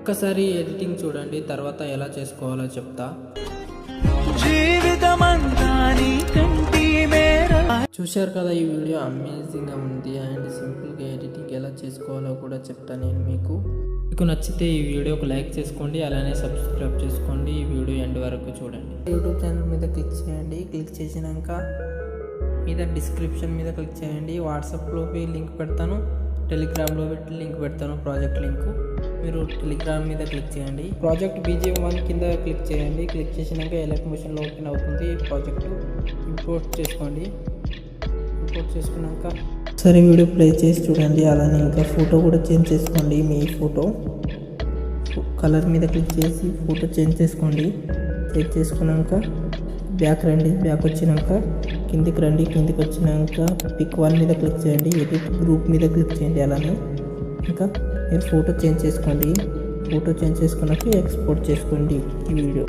ఒక్కసారి ఎడిటింగ్ చూడండి, తర్వాత ఎలా చేసుకోవాలో చెప్తా. చూశారు కదా, ఈ వీడియో అమేజింగ్గా ఉంది అండ్ సింపుల్గా ఎడిటింగ్ ఎలా చేసుకోవాలో కూడా చెప్తాను నేను మీకు నచ్చితే ఈ వీడియోకి లైక్ చేసుకోండి, అలానే సబ్స్క్రైబ్ చేసుకోండి. ఈ వీడియో ఎండ్ వరకు చూడండి. యూట్యూబ్ ఛానల్ మీద క్లిక్ చేయండి. క్లిక్ చేసినాక మీద డిస్క్రిప్షన్ మీద క్లిక్ చేయండి. వాట్సాప్లోకి లింక్ పెడతాను, టెలిగ్రామ్లో లింక్ పెడతాను, ప్రాజెక్ట్ లింక్. మీరు టెలిగ్రామ్ మీద క్లిక్ చేయండి. ప్రాజెక్ట్ BGM1 కింద క్లిక్ చేయండి. క్లిక్ చేసినాక ఎలక్ట్రిషన్లో ఓపెన్ అవుతుంది. ప్రాజెక్టు ఇంపోర్ట్ చేసుకోండి. ఇంపోర్ట్ చేసుకున్నాక సరే వీడియో ప్లే చేసి చూడండి. అలానే ఇంకా ఫోటో కూడా చేంజ్ చేసుకోండి. మీ ఫోటో కలర్ మీద క్లిక్ చేసి ఫోటో చేంజ్ చేసుకోండి. చేంజ్ చేసుకున్నాక బ్యాక్ రండి. బ్యాక్ వచ్చినాక కిందికి రండి. కిందికి వచ్చినాక పిక్ 1 మీద క్లిక్ చేయండి. ఎడిట్ గ్రూప్ మీద క్లిక్ చేయండి. అలానే ఇంకా మీరు ఫోటో చేంజ్ చేసుకోండి. ఫోటో చేంజ్ చేసుకున్నాక ఎక్స్పోర్ట్ చేసుకోండి ఈ వీడియో.